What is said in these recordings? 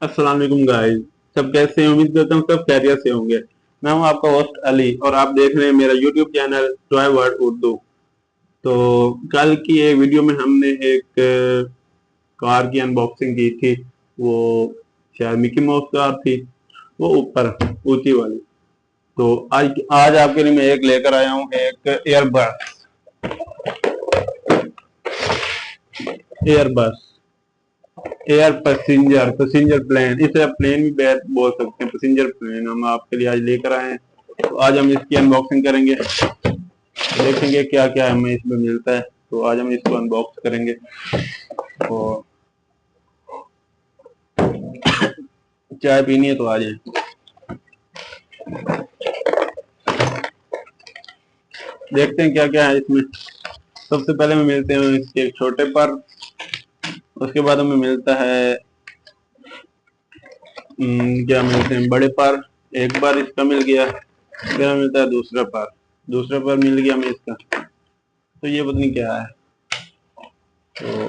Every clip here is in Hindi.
अस्सलाम वालेकुम गाइस। सब कैसे हैं? उम्मीद करता हूँ सब खैरियत से होंगे। मैं हूँ आपका होस्ट अली और आप देख रहे हैं मेरा YouTube channel toy world Urdu. तो कल की एक वीडियो में हमने एक कार की अनबॉक्सिंग की थी। वो शायद मिकी माउस कार थी, वो ऊपर ऊंची वाली। तो आज आज आपके लिए मैं एक लेकर आया हूँ, एक Airbus. Airbus air passenger passenger plane, इसे आप प्लेन भी बोल सकते हैं। पैसेंजर प्लेन हम आपके लिए आज लेकर आए हैं। तो आज हम इसकी अनबॉक्सिंग करेंगे, देखेंगे क्या क्या हमें इसमें मिलता है। तो आज हम इसको अनबॉक्स करेंगे। और चाय पीनी है तो आ जाए। देखते हैं क्या क्या है इसमें। सबसे पहले हमें मिलते हैं इसके छोटे पर, उसके बाद हमें मिलता है क्या मिलते हैं बड़े पर। एक बार इसका मिल गया, फिर हमें मिलता है दूसरा पर। दूसरा पर मिल गया हमें इसका। तो ये पता नहीं क्या है। तो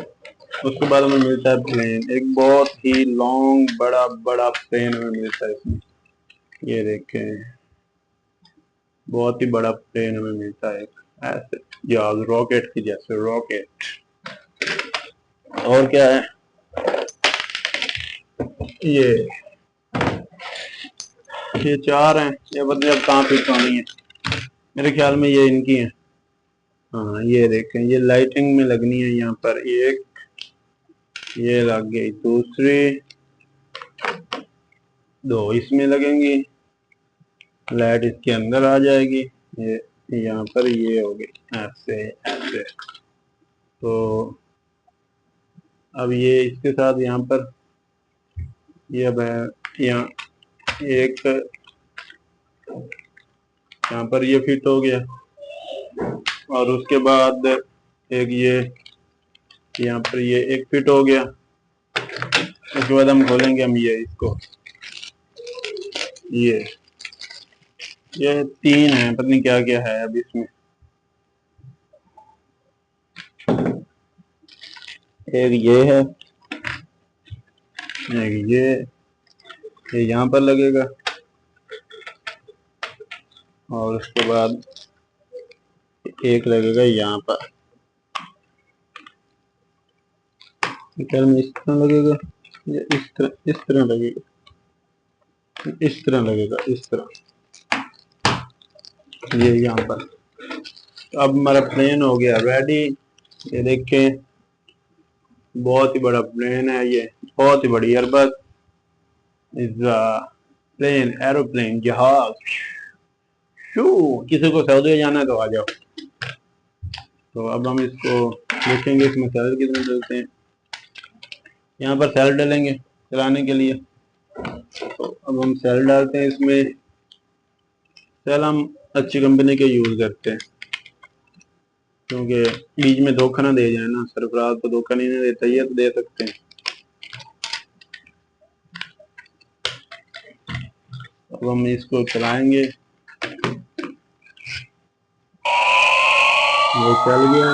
उसके बाद हमें मिलता है प्लेन, एक बहुत ही लॉन्ग बड़ा बड़ा प्लेन हमें मिलता है इसमें। ये देखें, बहुत ही बड़ा प्लेन हमें मिलता है ऐसे, जहाज रॉकेट की जैसे रॉकेट। और क्या है ये ये चार हैं। ये बदले अब कहाँ फिट होनी है, मेरे ख्याल में ये इनकी है। हाँ ये देखें, ये लाइटिंग में लगनी है। यहाँ पर एक ये लग गई, दूसरी दो इसमें लगेंगी, लाइट इसके अंदर आ जाएगी। ये यहाँ पर ये होगी ऐसे ऐसे। तो अब ये इसके साथ यहाँ पर ये अब है, यहाँ एक यहाँ पर ये फिट हो गया। और उसके बाद एक ये यहाँ पर ये एक फिट हो गया। उसके बाद हम खोलेंगे हम ये इसको। ये तीन है, पता नहीं क्या क्या है अब इसमें। एक ये है, एक ये यहाँ पर लगेगा। और उसके बाद एक लगेगा यहाँ पर। ख्याल में इस तरह लगेगा या इस तरह लगेगा, इस तरह लगेगा, इस तरह। ये यहाँ पर। तो अब हमारा प्लेन हो गया रेडी। ये देखें, बहुत ही बड़ा प्लेन है ये, बहुत ही बड़ी एयरबस इज प्लेन, एरोप्लेन, जहाज। शू, किसी को सऊदी जाना है तो आ जाओ। तो अब हम इसको देखेंगे इसमें सेल कितने डलते हैं। यहाँ पर सेल डालेंगे चलाने के लिए। तो अब हम सेल डालते हैं इसमें। सेल हम अच्छी कंपनी के यूज करते हैं, क्योंकि बीच में धोखा ना दे जाए ना। सरफराज तो धोखा नहीं देता, ये तो दे सकते हैं। अब हम इसको चलाएंगे। ये चल गया,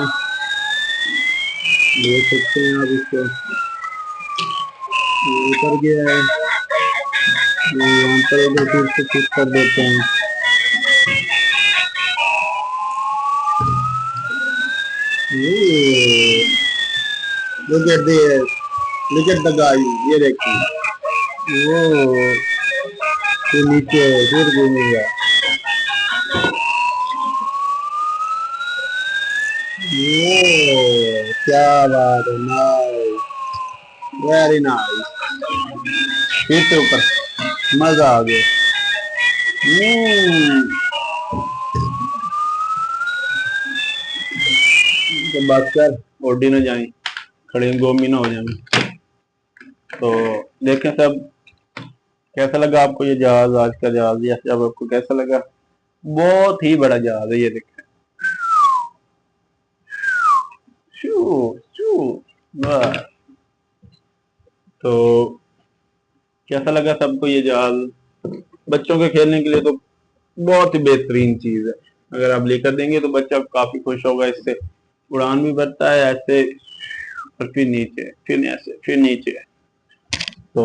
देख सकते हैं आप इसको। ये उतर गया है, यहाँ पर उधर फिर से फिट कर देते हैं। Look at this, look at the guy, ये देखिए। वो फिर नीचे फिर घूमेगा। ये क्या बात है, नाइस, वेरी नाइस। फिर से ऊपर, मजा आ गया। तो बात कर ओडी ना जाए, खड़े गोमी ना हो जाए। तो देखें सब, कैसा लगा आपको ये जहाज, आज का जहाज या जब आपको कैसा लगा। बहुत ही बड़ा जहाज है ये देखें। शू शू, वाह। तो कैसा लगा सबको ये जहाज। बच्चों के खेलने के लिए तो बहुत ही बेहतरीन चीज है। अगर आप लेकर देंगे तो बच्चा काफी खुश होगा इससे। उड़ान भी बढ़ता है ऐसे, और फिर नीचे, फिर ऐसे, फिर नीचे। तो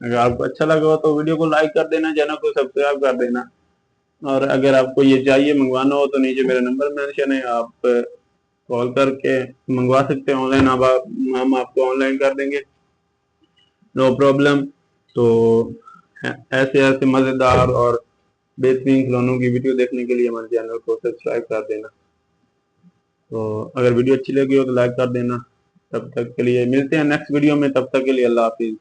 अगर आपको अच्छा लगा हो तो वीडियो को लाइक कर देना, चैनल को सब्सक्राइब कर देना। और अगर आपको ये चाहिए, मंगवाना हो, तो नीचे मेरा नंबर मेंशन है, आप कॉल करके मंगवा सकते हैं ऑनलाइन। अब हम आपको ऑनलाइन कर देंगे, नो प्रॉब्लम। तो ऐसे ऐसे मज़ेदार और बेहतरीन खिलौनों की वीडियो देखने के लिए हमारे चैनल को सब्सक्राइब कर देना। तो अगर वीडियो अच्छी लगी हो तो लाइक कर देना। तब तक के लिए मिलते हैं नेक्स्ट वीडियो में, तब तक के लिए अल्लाह हाफिज़।